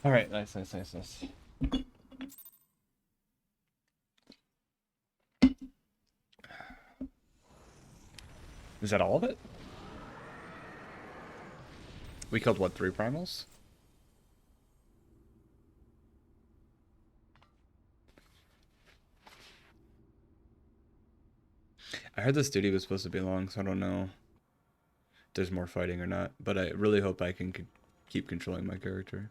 All right, nice, nice, nice, nice. Is that all of it? We killed what, 3 primals? I heard this duty was supposed to be long, so I don't know if there's more fighting or not. But I really hope I can keep controlling my character.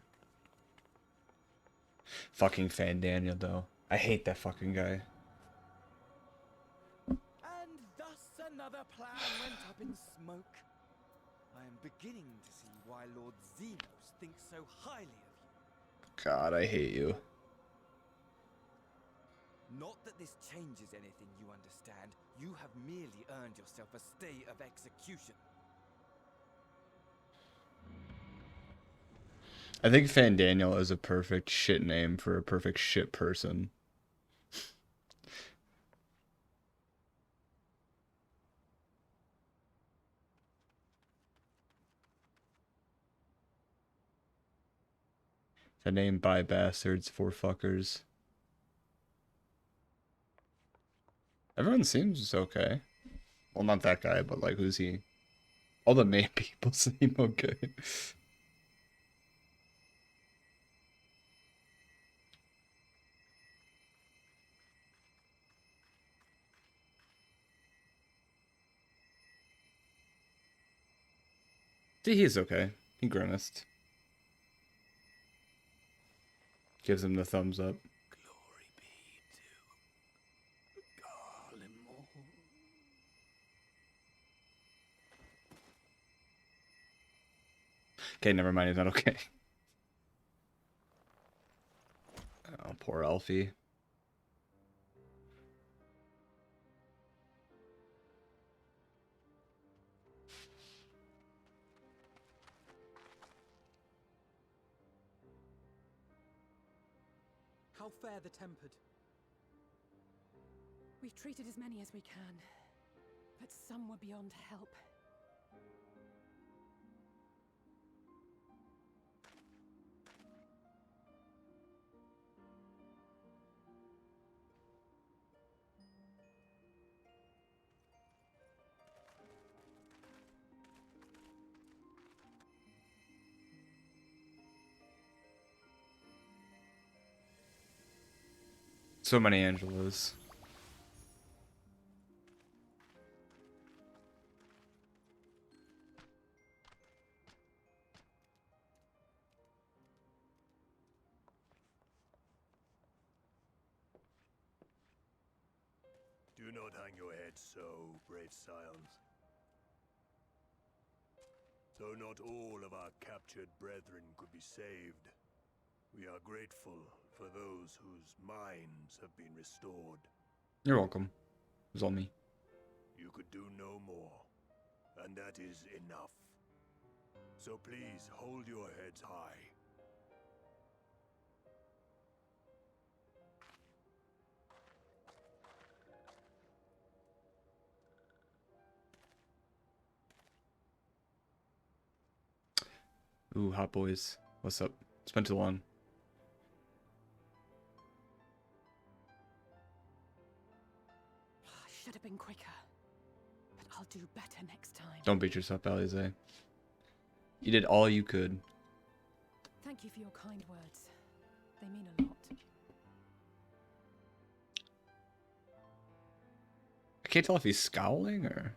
Fucking Fan Daniel, though. I hate that fucking guy. And thus another plan went up in smoke. I am beginning to see why Lord Zenos thinks so highly of you. God, I hate you. Not that this changes anything, you understand. You have merely earned yourself a stay of execution. I think Fan Daniel is a perfect shit name for a perfect shit person. The name by bastards for fuckers. Everyone seems okay. Well, not that guy, but like, who's he? All the main people seem okay. See, he's okay. He grimaced. Gives him the thumbs up. Glory be to Garlemore. Okay, never mind. He's not okay. Oh, poor Elfie. How fare the tempered? We've treated as many as we can, but some were beyond help. So many Angelos. Do not hang your head so, brave scions. Though not all of our captured brethren could be saved, we are grateful for those whose minds have been restored. You're welcome. It was all me. You could do no more, and that is enough. So please hold your heads high. Ooh, hot boys. What's up? It's been too long. Should have been quicker, but I'll do better next time. Don't beat yourself, Alize. You did all you could. Thank you for your kind words. They mean a lot. I can't tell if he's scowling or...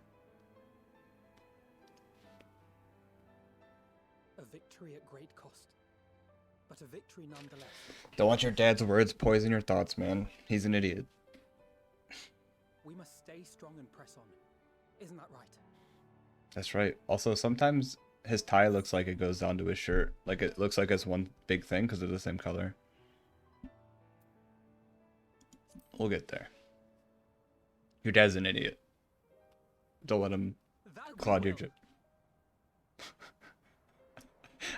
A victory at great cost, but a victory nonetheless. Don't let your dad's words poison your thoughts, man. He's an idiot. We must stay strong and press on. Isn't that right? That's right. Also, sometimes his tie looks like it goes down to his shirt. Like, it looks like it's one big thing because they're the same color. We'll get there. Your dad's an idiot. Don't let him clog your...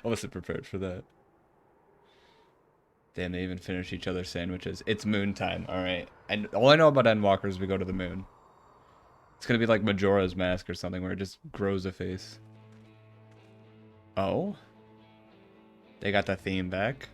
I wasn't prepared for that. Damn, they even finish each other's sandwiches. It's moon time, alright. And all I know about Endwalker is we go to the moon. It's gonna be like Majora's Mask or something where it just grows a face. Oh? They got the theme back?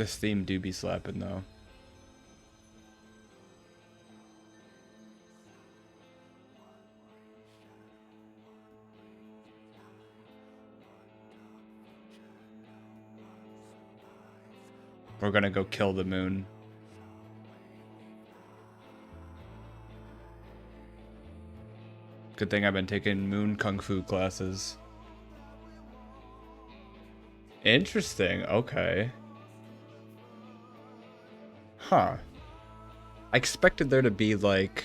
This theme do be slapping though. We're gonna go kill the moon. Good thing I've been taking moon kung fu classes. Interesting, okay. Huh. I expected there to be like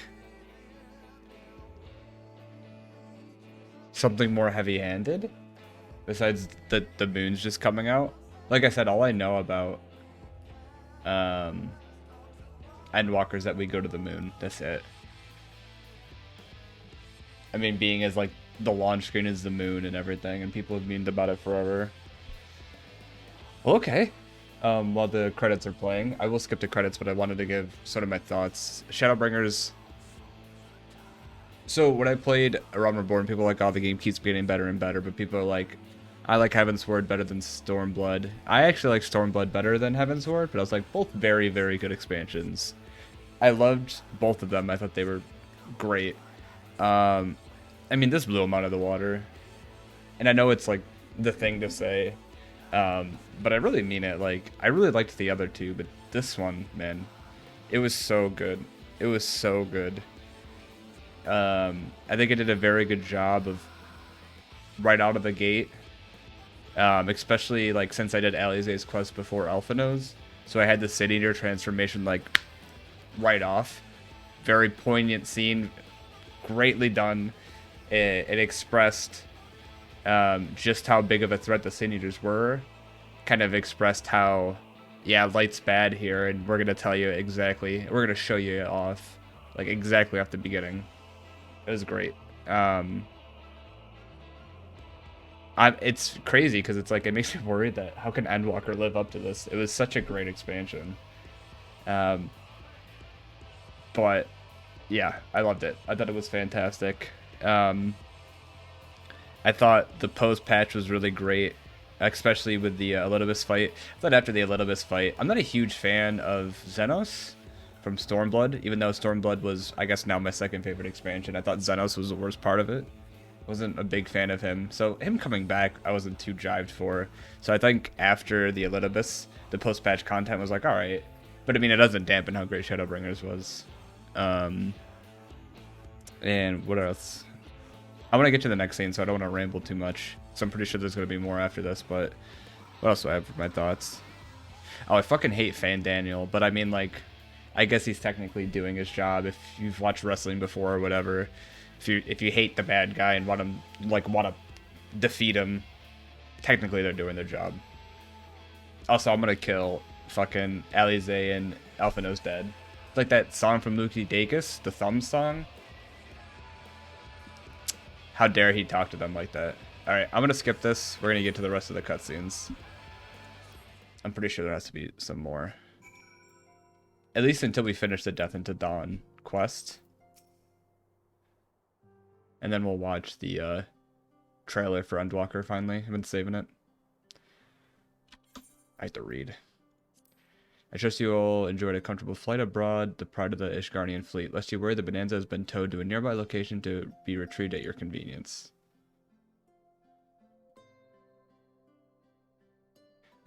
something more heavy-handed besides the moon's just coming out. Like I said, all I know about Endwalker is that we go to the moon. That's it. I mean, being as like the launch screen is the moon and everything, and people have memed about it forever. Okay. While the credits are playing, I will skip the credits, but I wanted to give sort of my thoughts. Shadowbringers. So when I played Realm Reborn, people were like, oh, the game keeps getting better and better, but people are like, I like Heavensward better than Stormblood. I actually like Stormblood better than Heavensward, but I was like, both very, very good expansions. I loved both of them. I thought they were great. I mean, this blew them out of the water. And I know it's like the thing to say, but I really mean it. Like, I really liked the other two, but this one, man, it was so good. It was so good. I think it did a very good job of right out of the gate. Especially like since I did Alize's quest before Alphanos, so I had the City Eater transformation like right off. Very poignant scene, greatly done. It expressed just how big of a threat the City Eaters were. Kind of expressed how, yeah, light's bad here, and we're gonna tell you exactly. We're gonna show you off, like exactly off the beginning. It was great. It's crazy because it's like it makes me worried that how can Endwalker live up to this? It was such a great expansion. But yeah, I loved it. I thought it was fantastic. I thought the post patch was really great, especially with the Elidibus fight. I thought after the Elidibus fight, I'm not a huge fan of Zenos from Stormblood, even though Stormblood was, I guess, now my second favorite expansion. I thought Zenos was the worst part of it. Wasn't a big fan of him, so him coming back I wasn't too jived for. So I think after the Elidibus, the post-patch content was like, alright, but I mean it doesn't dampen how great Shadowbringers was. And what else? I want to get to the next scene, so I don't want to ramble too much, so I'm pretty sure there's going to be more after this. But what else do I have for my thoughts? Oh, I fucking hate Fan Daniel, but I mean, like, I guess he's technically doing his job. If you've watched wrestling before or whatever, if you hate the bad guy and want to defeat him, technically they're doing their job. Also, I'm gonna kill fucking Alize and Alphinaud's dead. It's like that song from Luki Dacus, the Thumb song. How dare he talk to them like that? Alright, I'm gonna skip this. We're gonna get to the rest of the cutscenes. I'm pretty sure there has to be some more. At least until we finish the Death into Dawn quest. And then we'll watch the trailer for Endwalker finally. I've been saving it. I have to read. I trust you all enjoyed a comfortable flight abroad, the pride of the Ishgardian fleet. Lest you worry, the Bonanza has been towed to a nearby location to be retrieved at your convenience.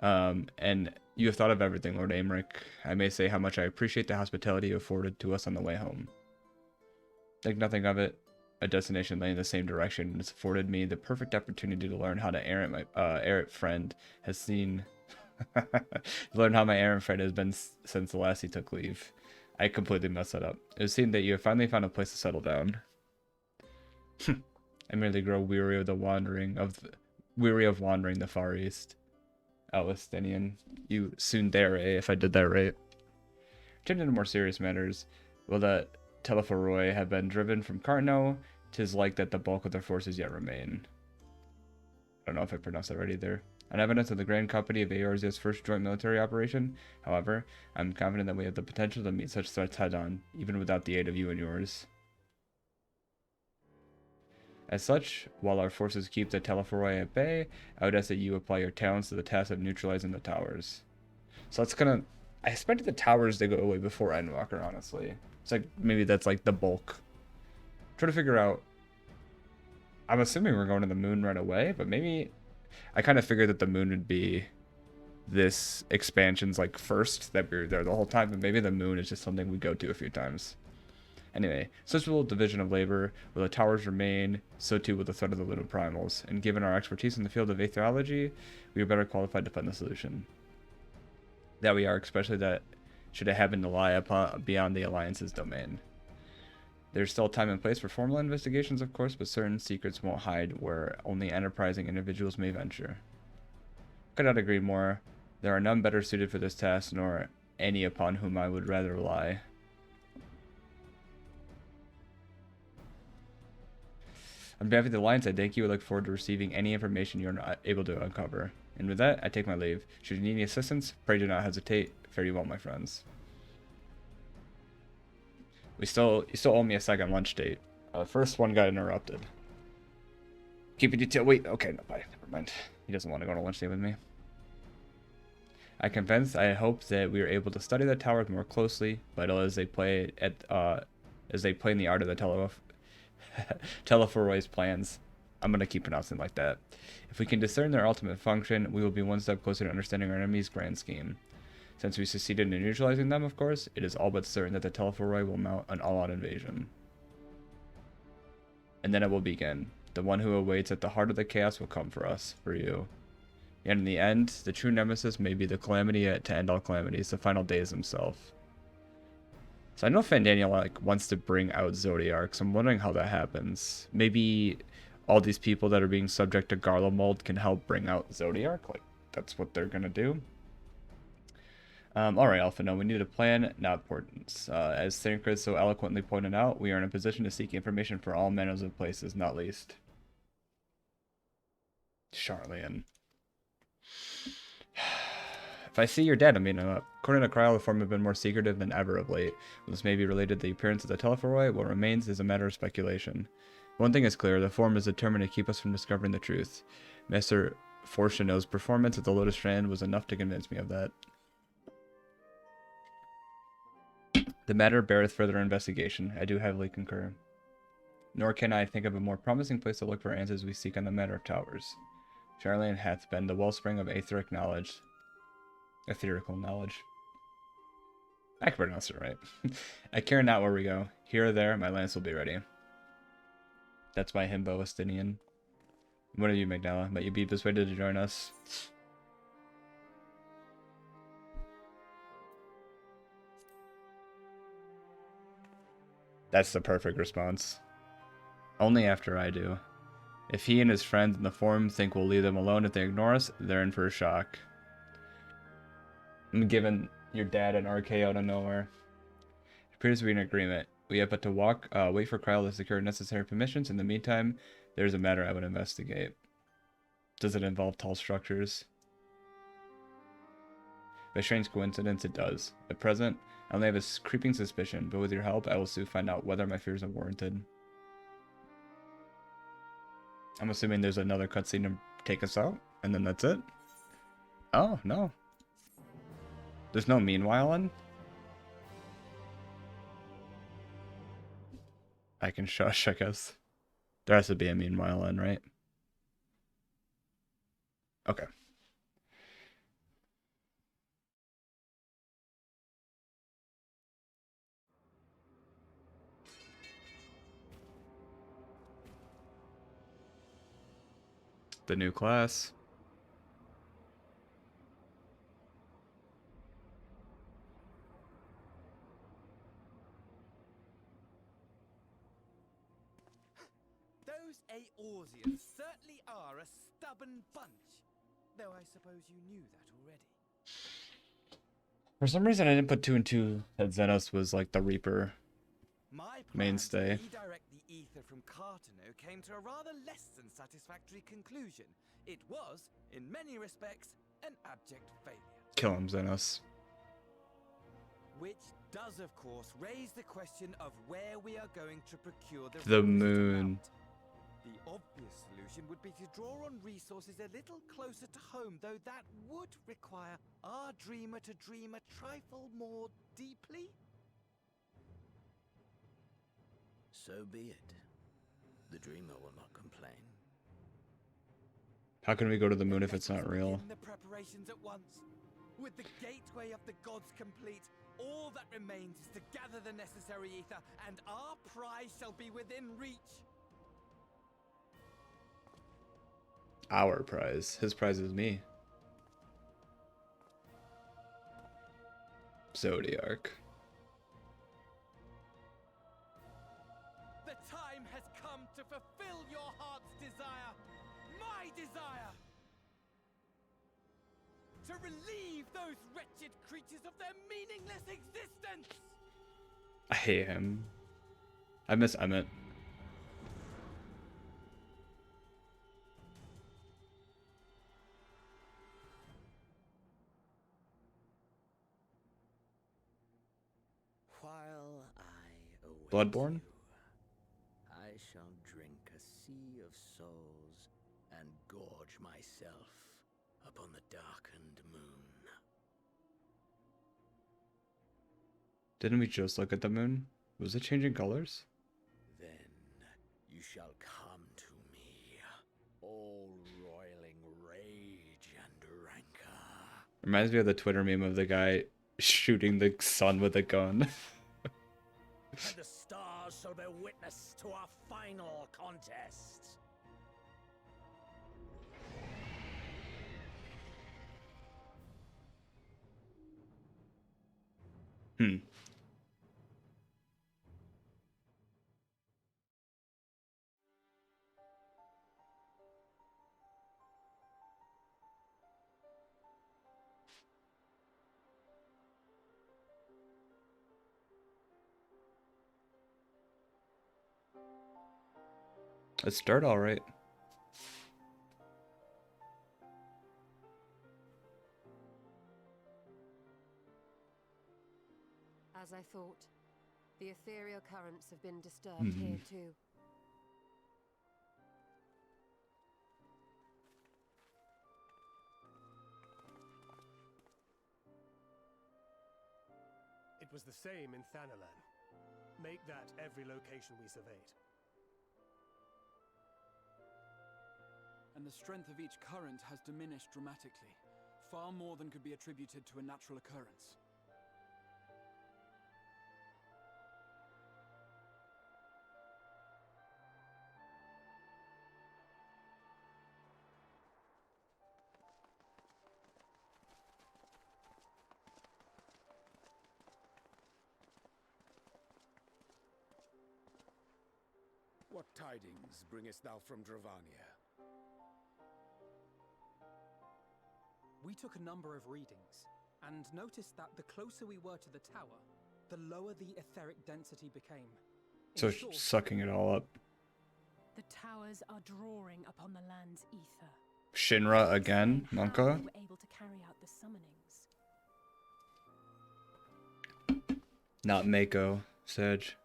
And you have thought of everything, Lord Aymeric. I may say how much I appreciate the hospitality you afforded to us on the way home. Think nothing of it. A destination laying in the same direction has afforded me the perfect opportunity to learn how the errant friend has seen. Learn how my errant friend has been since the last he took leave. I completely messed that up. It would seem that you have finally found a place to settle down. I merely grow weary of wandering the Far East. Alistinian, you tsundere, if I did that right. Turning to more serious matters, will the Telephoroi have been driven from Carno? 'Tis like that the bulk of their forces yet remain. I don't know if I pronounced that right either. On evidence of the Grand Company of Eorzea's first joint military operation, however, I'm confident that we have the potential to meet such threats head-on, even without the aid of you and yours. As such, while our forces keep the Telephoroi at bay, I would ask that you apply your talents to the task of neutralizing the towers. So it's gonna. I expected the towers to go away before Endwalker, honestly. It's like maybe that's like the bulk. Try to figure out. I'm assuming we're going to the moon right away, but maybe I kind of figured that the moon would be this expansion's like first, that we were there the whole time, but maybe the moon is just something we go to a few times. Anyway, such will division of labor, will the towers remain, so too will the threat of the lunar primals, and given our expertise in the field of aetherology, we are better qualified to find the solution. That we are, especially that should it happen to lie upon, beyond the Alliance's domain. There's still time and place for formal investigations, of course, but certain secrets won't hide where only enterprising individuals may venture. Could not agree more. There are none better suited for this task, nor any upon whom I would rather rely. On behalf of the Alliance, I thank you and look forward to receiving any information you are not able to uncover. And with that, I take my leave. Should you need any assistance, pray do not hesitate. Fare you well, my friends. You still owe me a second lunch date. First one got interrupted. Keep it detail. Wait, okay, no, bye. Never mind. He doesn't want to go on a lunch date with me. I hope that we are able to study the towers more closely, but as they play in the art of the Telephoroid's plans. I'm gonna keep pronouncing it like that. If we can discern their ultimate function, we will be one step closer to understanding our enemy's grand scheme. Since we succeeded in neutralizing them, of course, it is all but certain that the Telephoroid will mount an all-out invasion. And then it will begin. The one who awaits at the heart of the chaos will come for us, for you. And in the end, the true nemesis may be the calamity to end all calamities, the final days himself. So I know Fandaniel wants to bring out Zodiarcs. I'm wondering how that happens. Maybe all these people that are being subject to Garlemald can help bring out Zodiarc. Like, that's what they're gonna do. Alright, Alpha, no, we need a plan, not importance. As Thancred so eloquently pointed out, we are in a position to seek information for all manners of places, not least. Charlian. If I see you're dead, I'm meeting up. According to Cryo, the form have been more secretive than ever of late. This may be related to the appearance of the Telephoroid. What remains is a matter of speculation. One thing is clear, the form is determined to keep us from discovering the truth. Master Fortuno's performance at the Lotus Strand was enough to convince me of that. The matter beareth further investigation. I do heavily concur. Nor can I think of a more promising place to look for answers we seek on the matter of towers. Charlian hath been the wellspring of etherical knowledge. I can pronounce it right. I care not where we go. Here or there, my lance will be ready. That's my himbo, Estinian. What of you, Magdala? Might you be persuaded to join us? That's the perfect response. Only after I do. If he and his friends in the form think we'll leave them alone if they ignore us, they're in for a shock. I'm giving your dad an RK out of nowhere. It appears to be an agreement. We have but to wait for Kryle to secure necessary permissions. In the meantime, there's a matter I would investigate. Does it involve tall structures? By strange coincidence, it does. At present, I only have a creeping suspicion, but with your help, I will soon find out whether my fears are warranted. I'm assuming there's another cutscene to take us out, and then that's it? Oh, no. There's no meanwhile in? I can shush, I guess. There has to be a meanwhile in, right? Okay. The new class. Those Eorzeans certainly are a stubborn bunch. Though I suppose you knew that already. For some reason, I didn't put 2 and 2 that Zenos was like the Reaper My plan mainstay. to redirect the ether from Cartano came to a rather less than satisfactory conclusion. It was, in many respects, an abject failure. Kill him, Zenos. Which does, of course, raise the question of where we are going to procure the The requisite moon. amount. The obvious solution would be to draw on resources a little closer to home, though that would require our dreamer to dream a trifle more deeply. So be it. The dreamer will not complain. How can we go to the moon if Let it's not us real? begin the preparations at once. With the gateway of the gods complete, all that remains is to gather the necessary ether, and our prize shall be within reach. Our prize. His prize is me. Zodiark. The time has come to fulfill your heart's desire, my desire. To relieve those wretched creatures of their meaningless existence. I hate him. I miss Emmett. While I await Bloodborne? you, I shall drink a sea of souls and gorge myself upon the darkened moon. Didn't we just look at the moon? Was it changing colors? Then you shall come to me, all roiling rage and rancor. Reminds me of the Twitter meme of the guy shooting the sun with a gun. And the stars shall bear witness to our final contest. It started alright. As I thought, the ethereal currents have been disturbed here too. It was the same in Thanalan. Make that every location we surveyed. And the strength of each current has diminished dramatically, far more than could be attributed to a natural occurrence. What tidings bringest thou from Dravania? We took a number of readings, and noticed that the closer we were to the tower, the lower the etheric density became. So In short, sucking it all up. The towers are drawing upon the land's ether. Shinra again, How Monka. they were able to carry out the summonings. Not Mako, Sedge.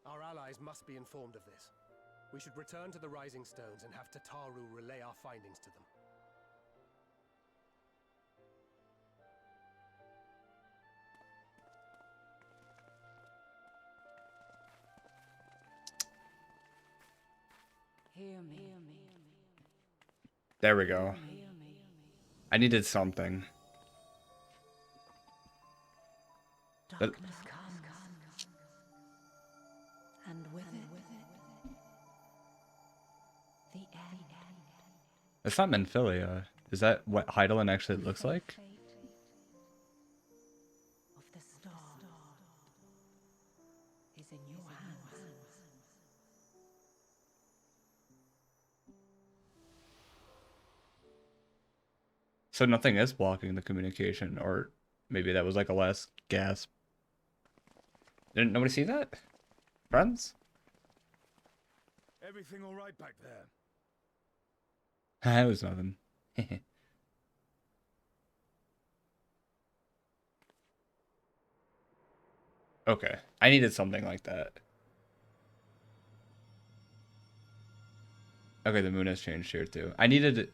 Our allies must be informed of this. We should return to the Rising Stones and have Tataru relay our findings to them. Hear me. There we go. I needed something. But Darkness comes, and with it, the end. it's not Menphilia. Is that what Heidelin actually looks like? Fate of the star is in your hands. So nothing is blocking the communication, or maybe that was like a last gasp. Didn't nobody see that? Friends? Everything all right back there? It was nothing. Okay, I needed something like that. Okay, the moon has changed here too. I needed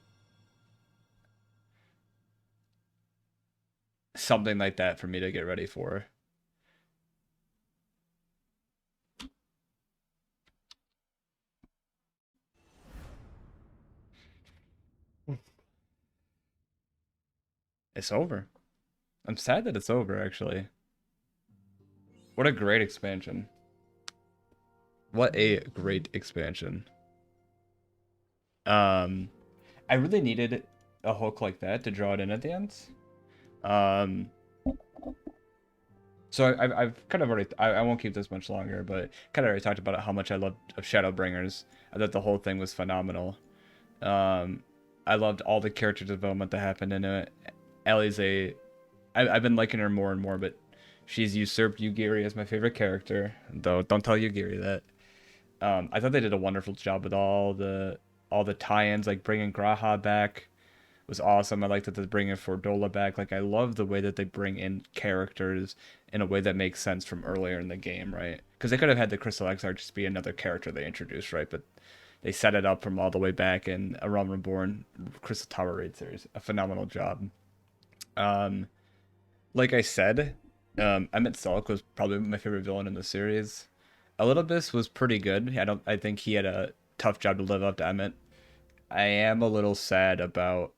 something like that for me to get ready for. It's over. I'm sad that it's over, actually. What a great expansion. What a great expansion. I really needed a hook like that to draw it in at the end. Um, so I've kind of already, I won't keep this much longer, but kind of already talked about how much I loved of Shadowbringers. I thought the whole thing was phenomenal. Um, I loved all the character development that happened in it. Ellie's I've been liking her more and more, but she's usurped Yugiri as my favorite character. Though, don't tell Yugiri that. I thought they did a wonderful job with all the tie-ins, like bringing Graha back was awesome. I like that they're bringing Fordola back. Like I love the way that they bring in characters in a way that makes sense from earlier in the game, right? Because they could have had the Crystal Exarch just be another character they introduced, right? But they set it up from all the way back in A Realm Reborn Crystal Tower Raid series. A phenomenal job. Um, like I said, Emmett Selk was probably my favorite villain in the series. Elidibus was pretty good. I think he had a tough job to live up to Emmett. I am a little sad about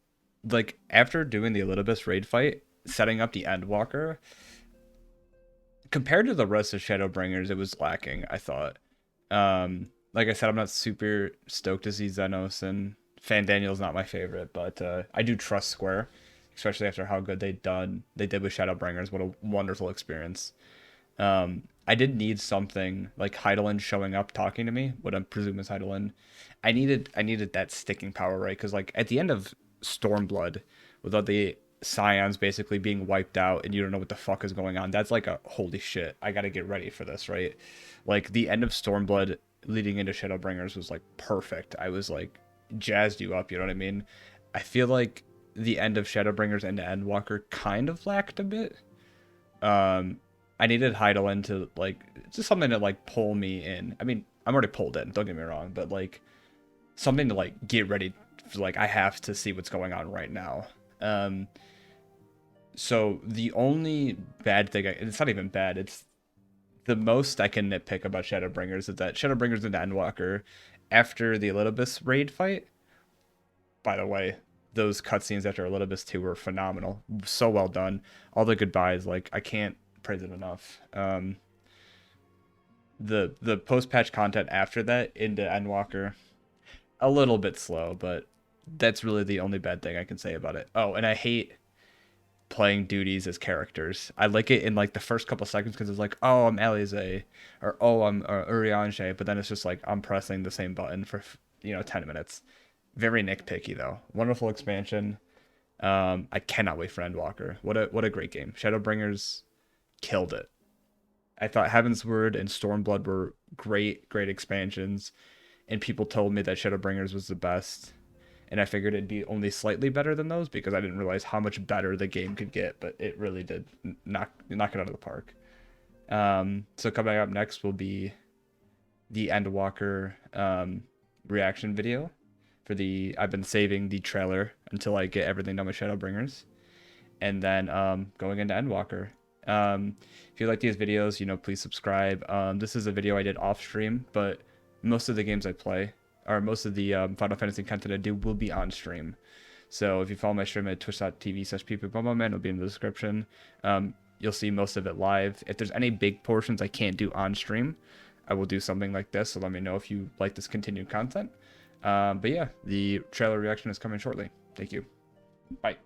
like after doing the Elidibus raid fight, setting up the Endwalker, compared to the rest of Shadowbringers, it was lacking, I thought. Like I said, I'm not super stoked to see Zenos, and Fan Daniel's not my favorite, but I do trust Square, especially after how good they did with Shadowbringers. What a wonderful experience. I did need something like Heidelin showing up talking to me, what I presume is Heidelin. I needed that sticking power, right? Because like at the end of Stormblood, with all the Scions basically being wiped out and you don't know what the fuck is going on, that's like a holy shit. I gotta get ready for this, right? Like the end of Stormblood leading into Shadowbringers was like perfect. I was like jazzed you up, you know what I mean? I feel like the end of Shadowbringers and Endwalker kind of lacked a bit. Um, I needed Heidelin to like just something to like pull me in. I mean, I'm already pulled in, don't get me wrong, but like something to like get ready for, like I have to see what's going on right now. Um, so the only bad thing, it's not even bad, it's the most I can nitpick about Shadowbringers is that Shadowbringers and Endwalker, after the Elidibus raid fight, by the way, those cutscenes after Elidibus 2 were phenomenal. So well done. All the goodbyes, like I can't praise it enough. The post patch content after that into Endwalker, a little bit slow, but that's really the only bad thing I can say about it. Oh, and I hate playing duties as characters. I like it in like the first couple seconds because it's like, oh, I'm Alize, or oh, I'm Urianshe, but then it's just like I'm pressing the same button for 10 minutes. Very nitpicky though. Wonderful expansion. I cannot wait for Endwalker. What a great game. Shadowbringers killed it. I thought Heavensward and Stormblood were great expansions, and people told me that Shadowbringers was the best, and I figured it'd be only slightly better than those because I didn't realize how much better the game could get, but it really did knock it out of the park. So coming up next will be the Endwalker reaction video for I've been saving the trailer until I get everything done with Shadowbringers, and then going into Endwalker. If you like these videos, please subscribe. This is a video I did off stream, but most of the games I play, or most of the Final Fantasy content I do, will be on stream. So if you follow my stream at twitch.tv/ppbumboman, it'll be in the description. You'll see most of it live. If there's any big portions I can't do on stream, I will do something like this, so let me know if you like this continued content. But yeah, the trailer reaction is coming shortly. Thank you. Bye.